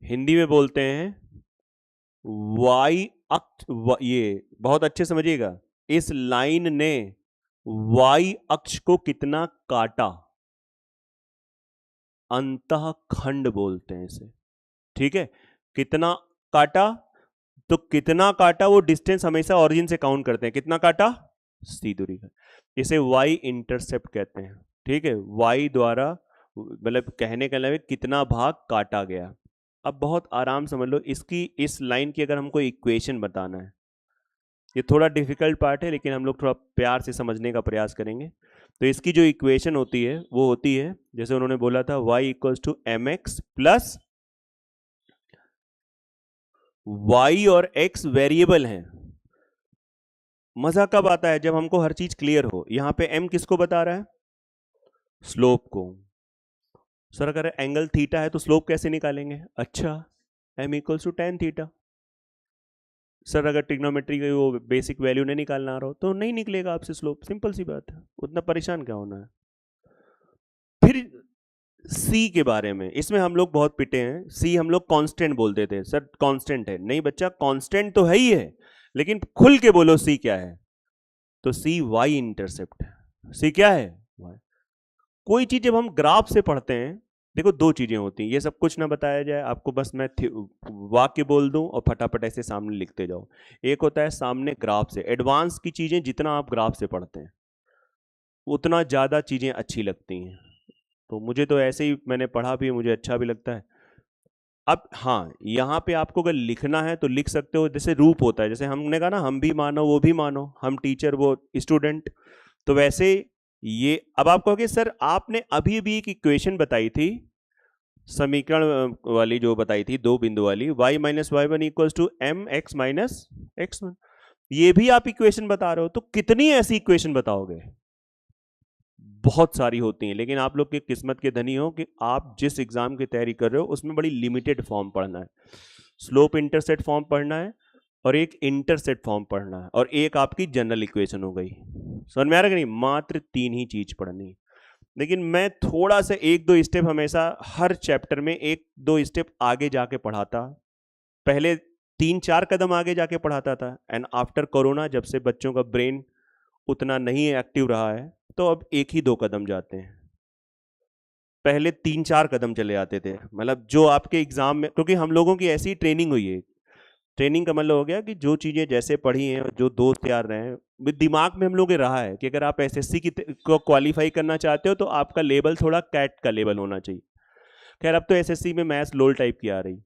हिंदी में बोलते हैं वाई अक्ष, ये बहुत अच्छे समझिएगा, इस लाइन ने वाई अक्ष को कितना काटा, अंतःखंड बोलते हैं इसे। ठीक है, कितना काटा? तो कितना काटा वो डिस्टेंस हमेशा ओरिजिन से काउंट करते हैं, कितना काटा सी दूरी का, इसे वाई इंटरसेप्ट कहते हैं। ठीक है, वाई द्वारा मतलब कहने का मतलब कितना भाग काटा गया। अब बहुत आराम समझ लो, इसकी इस लाइन की अगर हमको इक्वेशन बताना है, ये थोड़ा डिफिकल्ट पार्ट है लेकिन हम लोग थोड़ा प्यार से समझने का प्रयास करेंगे। तो इसकी जो इक्वेशन होती है वो होती है, जैसे उन्होंने बोला था y equals to m x plus y और x वेरिएबल हैं। मजा कब आता है, जब हमको हर चीज क्लियर हो। यहां पे m किसको बता रहा है, स्लोप को। सर अगर एंगल थीटा है तो स्लोप कैसे निकालेंगे, अच्छा m equals to tan theta. Sir अगर ट्रिग्नोमेट्री का वो बेसिक वैल्यू नहीं निकालना आ रहा हो तो नहीं निकलेगा आपसे स्लोप, सिंपल सी बात है, उतना परेशान क्या होना है। फिर सी के बारे में, इसमें हम लोग बहुत पिटे हैं। सी हम लोग कांस्टेंट बोलते थे, सर कांस्टेंट है, नहीं बच्चा कांस्टेंट तो है ही है, लेकिन खुल के बोलो सी क्या है। तो सी वाई इंटरसेप्ट है। सी क्या है, y। कोई चीज जब हम ग्राफ से पढ़ते हैं, देखो दो चीजें होती हैं, ये सब कुछ ना बताया जाए आपको, बस मैं वाक्य बोल दूं और फटाफट ऐसे सामने लिखते जाओ। एक होता है सामने ग्राफ से, एडवांस की चीजें जितना आप ग्राफ से पढ़ते हैं उतना ज्यादा चीजें अच्छी लगती हैं। तो मुझे तो ऐसे ही मैंने पढ़ा भी, मुझे अच्छा भी लगता है। अब हाँ, यहाँ पे आपको अगर लिखना है तो लिख सकते हो, जैसे रूप होता है, जैसे हमने कहा ना हम भी मानो वो भी मानो, हम टीचर वो स्टूडेंट, तो वैसे ये अब आप कहोगे सर आपने अभी भी एक इक्वेशन बताई थी समीकरण वाली, जो बताई थी दो बिंदु वाली, y minus y one equal to m x minus x one, ये भी आप इक्वेशन बता रहे हो, तो कितनी ऐसी इक्वेशन बताओगे, बहुत सारी होती हैं। लेकिन आप लोग की किस्मत के धनी हो कि आप जिस एग्जाम की तैयारी कर रहे हो उसमें बड़ी लिमिटेड फॉर्म पढ़ना है, स्लोप इंटरसेप्ट फॉर्म पढ़ना है और एक इंटरसेप्ट फॉर्म पढ़ना है और एक आपकी जनरल इक्वेशन हो गई। समझ में आ रहा है कि नहीं, मात्र 3 ही चीज पढ़नी है। लेकिन मैं थोड़ा सा एक दो स्टेप हमेशा हर चैप्टर में एक दो स्टेप आगे जाके पढ़ाता, पहले 3-4 कदम आगे जाके पढ़ाता था, एंड आफ्टर कोरोना जब से बच्चों का ब्रेन उतना नहीं एक्टिव रहा है तो अब एक ही 2 कदम जाते हैं, पहले 3-4 कदम चले जाते थे। मतलब जो आपके एग्जाम में, क्योंकि हम लोगों की ऐसी ट्रेनिंग हुई है, ट्रेनिंग का मतलब हो गया कि जो चीजें जैसे पढ़ी हैं, जो दोस्त तैयार रहे हैं, दिमाग में हम लोग रहा है कि अगर आप एसएससी की को क्वालिफाई करना चाहते हो तो आपका लेवल थोड़ा कैट का लेवल होना चाहिए। खैर अब तो एसएससी में मैथ्स लोल टाइप की आ रही।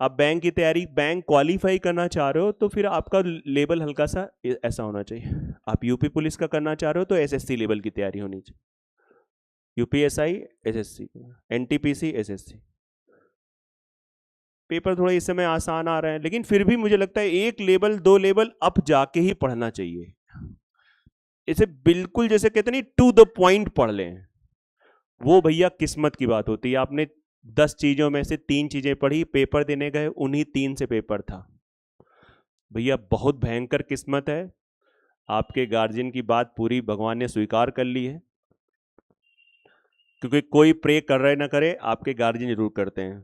आप बैंक की तैयारी, बैंक क्वालिफाई करना चाह रहे हो तो फिर आपका लेवल हल्का सा ऐसा होना चाहिए। आप यूपी पुलिस का करना चाह रहे हो तो एसएससी लेवल की तैयारी होनी चाहिए, UPSI SSC, NTPC SSC. Paper थोड़ा इस समय आसान आ रहे हैं, लेकिन फिर भी मुझे लगता है 1 लेवल 2 लेवल अप जाके ही पढ़ना चाहिए। इसे बिल्कुल जैसे कहते नहीं टू द पॉइंट पढ़ लें, वो भैया किस्मत की बात होती है। आपने 10 चीजों में से 3 चीजें पढ़ी, पेपर देने गए उन्हीं 3 से पेपर था, भैया बहुत भयंकर किस्मत है। आपके गार्जियन की बात पूरी भगवान ने स्वीकार कर ली है, क्योंकि कोई प्रे कर रहे ना करे, आपके गार्जियन जरूर करते हैं।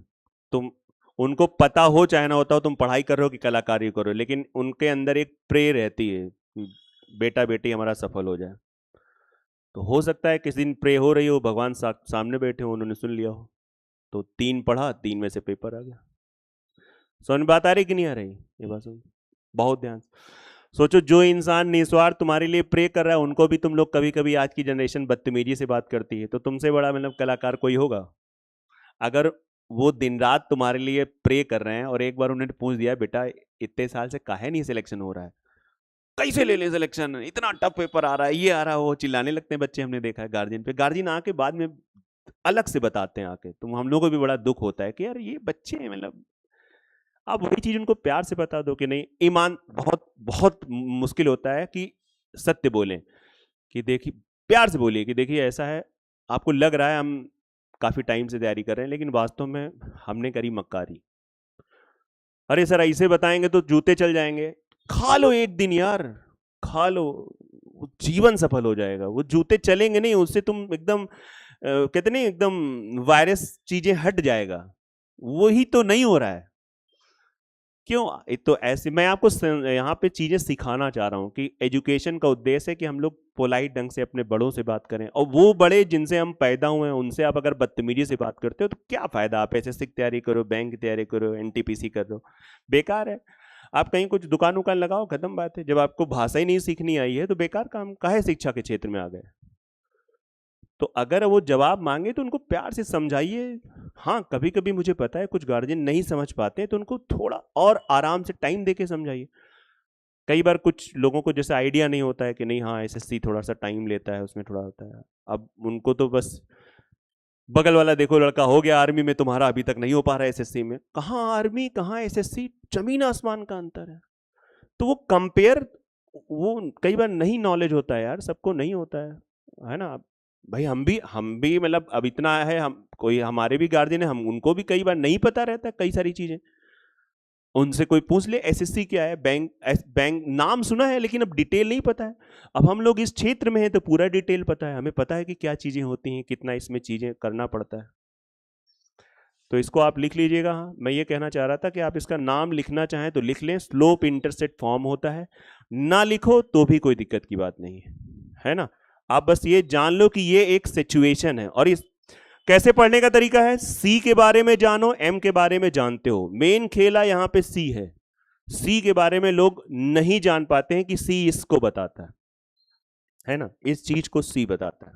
तुम उनको पता हो चाहे ना होता हो, तुम पढ़ाई कर रहे हो कि कलाकारी करो, लेकिन उनके अंदर एक प्रे रहती है, बेटा बेटी हमारा सफल हो जाए। तो हो सकता है किसी दिन प्रे हो रही हो, भगवान सामने बैठे हो, उन्होंने सुन लिया हो, तो 3 पढ़ा, 3 में से पेपर आ गया। समझ में बात आ रही कि नहीं आ रही, ये बात सुन बहुत ध्यान सोचो। जो इंसान निस्वार्थ तुम्हारे लिए प्रे कर रहा है, उनको भी तुम लोग कभी कभी, आज की जनरेशन बदतमीजी से बात करती है, तो तुमसे बड़ा मतलब कलाकार कोई होगा। अगर वो दिन रात तुम्हारे लिए प्रे कर रहे हैं और एक बार उन्होंने पूछ दिया बेटा इतने साल से काहे नहीं सिलेक्शन हो रहा है, कैसे ले ले सिलेक्शन, इतना टफ पेपर आ रहा है, ये आ रहा है, वो चिल्लाने लगते हैं बच्चे। हमने देखा है गार्जियन पे, गार्जियन आके बाद में अलग से बताते हैं आके, तो हम लोगों को भी बड़ा दुख होता है कि यार ये बच्चे हैं, मतलब आप वही चीज उनको प्यार से बता दो कि नहीं। ईमान बहुत बहुत मुश्किल होता है कि सत्य बोलें, कि देखिए प्यार से बोलिए कि देखिए ऐसा है, आपको लग रहा है हम काफी टाइम से तैयारी कर रहे हैं, लेकिन वास्तव में हमने करी मक्कारी। अरे सर ऐसे बताएंगे तो जूते चल जाएंगे, खा लो एक दिन यार, खा लो, जीवन सफल हो जाएगा। वो जूते चलेंगे नहीं, उससे तुम एकदम कहते नहीं एकदम वायरस चीजें हट जाएगा, वही तो नहीं हो रहा है। क्यों, एक तो ऐसे मैं आपको यहाँ पे चीजें सिखाना चाह रहा हूँ कि एजुकेशन का उद्देश्य है कि हम लोग पोलाइट ढंग से अपने बड़ों से बात करें, और वो बड़े जिनसे हम पैदा हुए हैं उनसे आप अगर बदतमीजी से बात करते हो तो क्या फायदा। आप एसएससी की तैयारी करो, बैंक की तैयारी करो, एनटीपीसी कर रहे हो, बेकार है। आप कहीं कुछ दुकान उकान लगाओ, खत्म बात है। जब आपको भाषा ही नहीं सीखनी आई है तो बेकार काम, काहे शिक्षा के क्षेत्र में आ गए। तो अगर वो जवाब मांगे तो उनको प्यार से समझाइए। हाँ, कभी कभी मुझे पता है कुछ गार्जियन नहीं समझ पाते हैं, तो उनको थोड़ा और आराम से टाइम देके समझाइए। कई बार कुछ लोगों को जैसे आइडिया नहीं होता है कि नहीं, हाँ एसएससी थोड़ा सा टाइम लेता है, उसमें थोड़ा होता है। अब उनको तो बस बगल वाला देखो लड़का हो गया आर्मी में, तुम्हारा अभी तक नहीं हो पा रहा है एसएससी में। कहाँ आर्मी, कहाँ एसएससी, जमीन आसमान का अंतर है। तो वो कंपेयर, वो कई बार नहीं नॉलेज होता है यार, सबको नहीं होता है ना। भाई हम भी मतलब अब इतना है, हम कोई हमारे भी गार्जियन है, हम उनको भी कई बार नहीं पता रहता है कई सारी चीजें। उनसे कोई पूछ ले एसएससी क्या है, बैंक बैंक नाम सुना है लेकिन अब डिटेल नहीं पता है। अब हम लोग इस क्षेत्र में हैं तो पूरा डिटेल पता है, हमें पता है कि क्या चीजें होती हैं, कितना इसमें चीजें करना पड़ता है। तो इसको आप लिख लीजिएगा। हाँ, मैं ये कहना चाह रहा था कि आप इसका नाम लिखना चाहें तो लिख लें, स्लोप इंटरसेप्ट फॉर्म होता है। ना लिखो तो भी कोई दिक्कत की बात नहीं है ना। आप बस ये जान लो कि ये एक सिचुएशन है। और इस कैसे पढ़ने का तरीका है, सी के बारे में जानो, एम के बारे में जानते हो, मेन खेला यहां पे सी है। सी के बारे में लोग नहीं जान पाते हैं कि सी इसको बताता है ना, इस चीज को सी बताता है।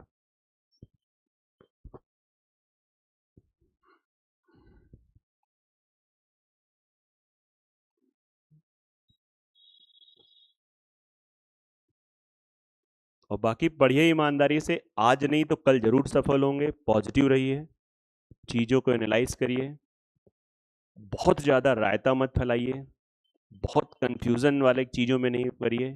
और बाकी पढ़िए ईमानदारी से, आज नहीं तो कल जरूर सफल होंगे। पॉजिटिव रहिए, चीजों को एनालाइज करिए, बहुत ज्यादा रायता मत फैलाइए, बहुत कंफ्यूजन वाले चीजों में नहीं करिए।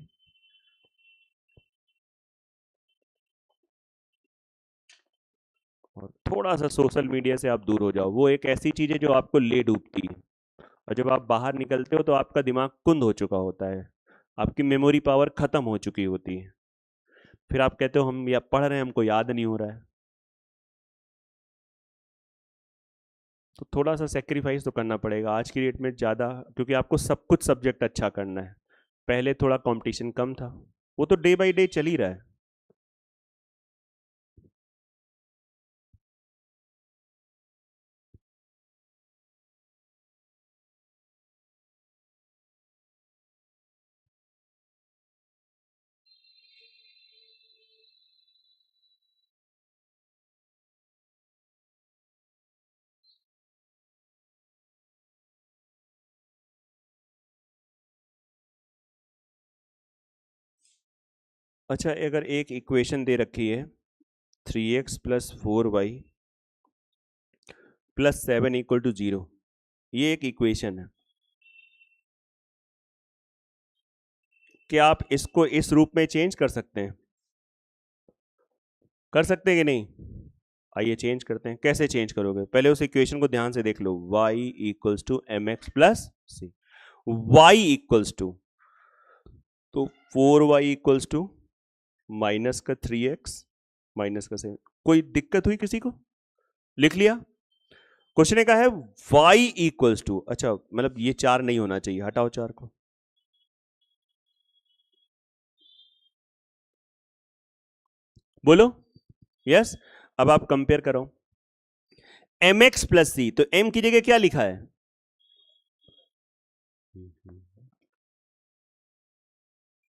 और थोड़ा सा सोशल मीडिया से आप दूर हो जाओ, वो एक ऐसी चीज है जो आपको ले डूबती है। और जब आप बाहर निकलते हो तो आपका दिमाग कुंद हो चुका होता है, आपकी मेमोरी पावर खत्म हो चुकी होती है। फिर आप कहते हो हम या पढ़ रहे हैं, हमको याद नहीं हो रहा है। तो थोड़ा सा सेक्रीफाइस तो करना पड़ेगा आज की डेट में ज़्यादा, क्योंकि आपको सब कुछ सब्जेक्ट अच्छा करना है। पहले थोड़ा कंपटीशन कम था, वो तो डे बाय डे चल ही रहा है। अच्छा, अगर एक इक्वेशन दे रखी है 3x + 4y + 7 = 0, ये एक इक्वेशन है। क्या आप इसको इस रूप में चेंज कर सकते हैं? कर सकते हैं कि नहीं? आइए चेंज करते हैं। कैसे चेंज करोगे, पहले उस इक्वेशन को ध्यान से देख लो। y = mx + c, y equals to, तो 4y = -3x -7। कोई दिक्कत हुई किसी को? लिख लिया? क्वेश्चन का है y = अच्छा मतलब ये 4 नहीं होना चाहिए, हटाओ 4 को। बोलो यस। अब आप कंपेयर करो mx + c, तो m की जगह क्या लिखा है?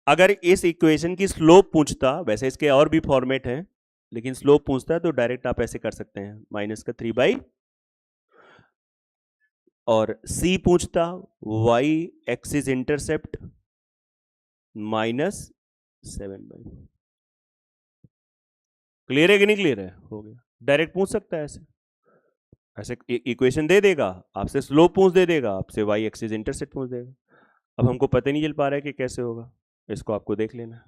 अगर इस इक्वेशन की स्लोप पूछता, वैसे इसके और भी फॉर्मेट हैं, लेकिन स्लोप पूछता है तो डायरेक्ट आप ऐसे कर सकते हैं, -3/, और c पूछता y एक्सिस इंटरसेप्ट -7/। क्लियर है कि नहीं क्लियर है? हो गया। डायरेक्ट पूछ सकता है ऐसे, ऐसे इक्वेशन दे देगा, आपसे स्लोप पूछ दे देगा, आपसे y एक्सिस इंटरसेप्ट पूछ देगा। अब हमको पता नहीं चल पा रहा है कि कैसे होगा, इसको आपको देख लेना है।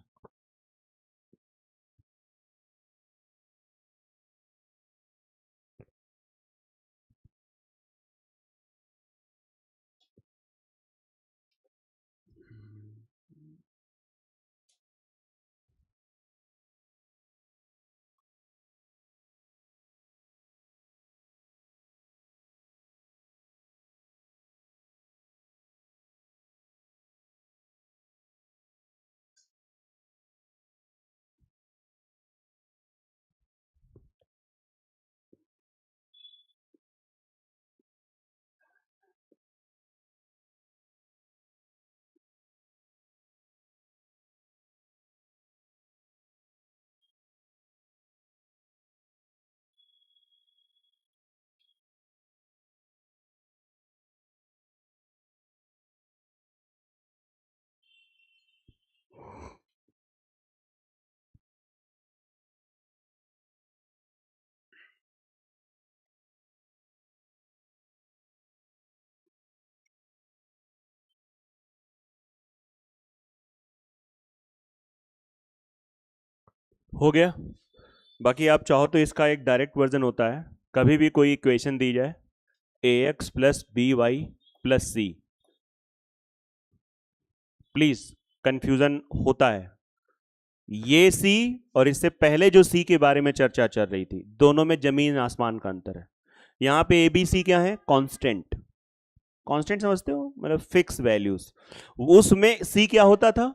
हो गया। बाकी आप चाहो तो इसका एक डायरेक्ट वर्जन होता है, कभी भी कोई इक्वेशन दी जाए ax plus b y plus c, please confusion होता है, ये सी और इससे पहले जो सी के बारे में चर्चा चल रही थी, दोनों में जमीन आसमान का अंतर है। यहां पे ए बी सी क्या है, कांस्टेंट। कांस्टेंट समझते हो, मतलब फिक्स वैल्यूज। उसमें सी क्या होता था,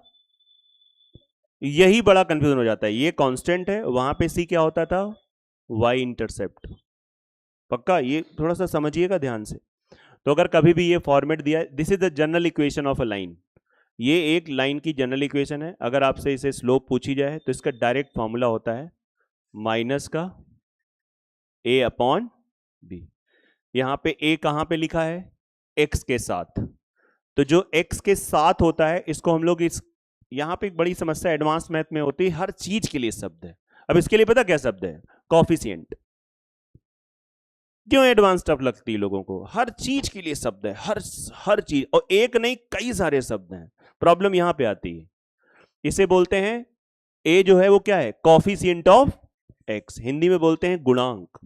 यही बड़ा कंफ्यूजन हो जाता है। ये कांस्टेंट है, वहां पे सी क्या होता था, वाई इंटरसेप्ट। पक्का ये थोड़ा सा समझिएगा ध्यान से। तो अगर कभी भी ये फॉर्मेट दिया, this is the general equation of a line, ये एक लाइन की जनरल इक्वेशन है। अगर आपसे इसे स्लोप पूछी जाए तो इसका डायरेक्ट फॉर्मूला होता है माइनस का ए अपॉन बी। यहां पे ए कहां पे लिखा है, एक्स के साथ। तो जो एक्स के साथ होता है इसको हम लोग इस, यहां पे एक बड़ी समस्या एडवांस मैथ में होती है, हर चीज के लिए शब्द है। अब इसके लिए पता क्या शब्द है, कॉफिशिएंट। क्यों एडवांस टफ लगती है लोगों को, हर चीज के लिए शब्द है, हर चीज, और एक नहीं कई सारे शब्द हैं। प्रॉब्लम यहां पे आती है, इसे बोलते हैं, ए जो है वो क्या है, कॉफिशिएंट ऑफ एक्स, हिंदी में बोलते हैं गुणांक।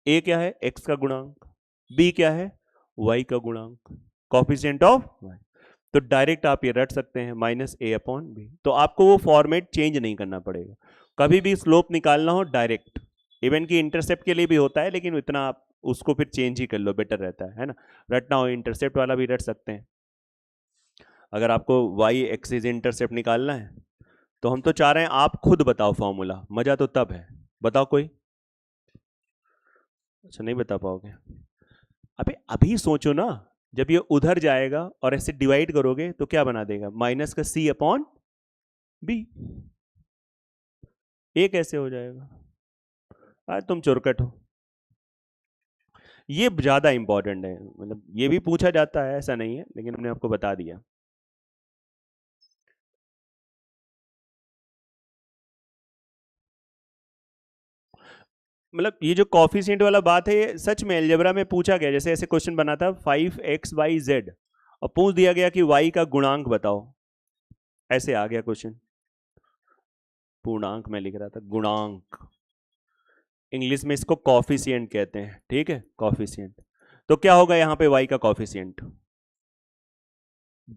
ए क्या है, एक्स का गुणांक, बी क्या है, वाई का गुणांक, कॉफिशिएंट ऑफ वाई। तो डायरेक्ट आप ये रट सकते हैं माइनस ए अपॉन बी। तो आपको वो फॉर्मेट चेंज नहीं करना पड़ेगा, कभी भी स्लोप निकालना हो डायरेक्ट। इवन की इंटरसेप्ट के लिए भी होता है, लेकिन इतना आप उसको फिर चेंज ही कर लो, बेटर रहता है ना। रटना हो इंटरसेप्ट वाला भी रट सकते हैं। अगर आपको वाई एक्सिस इंटरसेप्ट निकालना है तो हम तो चाह रहे हैं आप खुद बताओ फॉर्मूला, मजा तो तब है। बताओ कोई, अच्छा नहीं बता पाओगे। अबे अभी सोचो ना, जब ये उधर जाएगा और ऐसे डिवाइड करोगे तो क्या बना देगा, माइनस का सी अपॉन बी। ये कैसे हो जाएगा, आज तुम चुरकट हो। ये ज्यादा इंपॉर्टेंट है, मतलब ये भी पूछा जाता है ऐसा नहीं है, लेकिन हमने आपको बता दिया। मतलब ये जो कॉफिशिएंट वाला बात है, ये सच में अलजेब्रा में पूछा गया। जैसे ऐसे क्वेश्चन बना था 5xyz और पूछ दिया गया कि y का गुणांक बताओ, ऐसे आ गया क्वेश्चन। पूर्णांक में लिख रहा था, गुणांक। इंग्लिश में इसको कॉफिशिएंट कहते हैं, ठीक है, कॉफिशिएंट। तो क्या होगा यहां पे y का कॉफिशिएंट,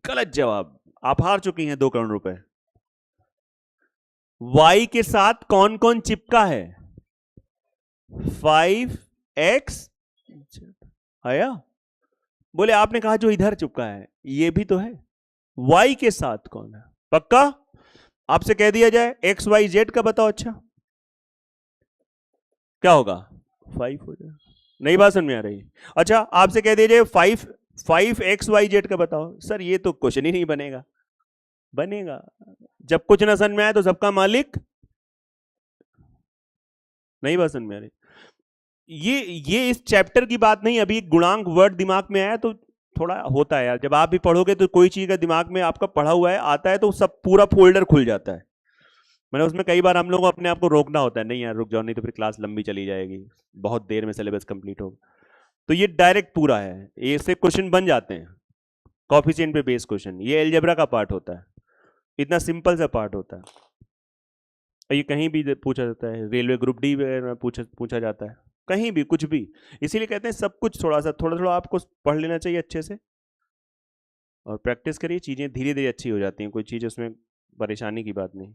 गलत जवाब। आप हार चुकी हैं 2 करोड़ रुपए। y के साथ कौन कौन चिपका है, 5x आया, बोले आपने कहा जो इधर चिपका है, ये भी तो है। y के साथ कौन है, पक्का आपसे कह दिया जाए एक्स वाई जेड का बताओ, अच्छा क्या होगा, 5 हो जाएगा। नई बात समझ में आ रही, अच्छा आपसे कह दिया जाए 5x y z का बताओ, सर ये तो क्वेश्चन ही नहीं बनेगा। बनेगा, जब कुछ ना समझ में आए तो सबका मालिक। नई बात समझ में आ रही, ये इस चैप्टर की बात नहीं, अभी गुणांक वर्ड दिमाग में आया तो थोड़ा होता है यार। जब आप भी पढ़ोगे तो कोई चीज का दिमाग में आपका पढ़ा हुआ है आता है तो सब पूरा फोल्डर खुल जाता है। मैंने उसमें कई बार हम लोग को अपने आप को रोकना होता है, नहीं यार रुक जाओ, नहीं तो फिर क्लास लंबी चली जाएगी, बहुत देर में सिलेबस कंप्लीट होगा। तो ये डायरेक्ट पूरा है, ये से क्वेश्चन बन जाते हैं, कॉफिशिएंट पे बेस्ड क्वेश्चन। ये एलजेब्रा का पार्ट होता है, इतना सिंपल सा पार्ट होता है। और ये कहीं भी पूछा जाता है, रेलवे ग्रुप डी में पूछा पूछा जाता है, कहीं भी कुछ भी। इसीलिए कहते हैं सब कुछ थोड़ा सा थोड़ा थोड़ा आपको पढ़ लेना चाहिए अच्छे से, और प्रैक्टिस करिए, चीज़ें धीरे धीरे अच्छी हो जाती हैं, कोई चीज़ उसमें परेशानी की बात नहीं।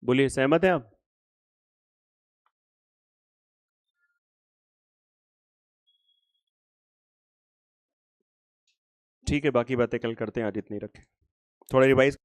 बोलिए, सहमत हैं आप? ठीक है, बाकी बातें कल करते हैं, आज इतनी रखें, थोड़ा रिवाइज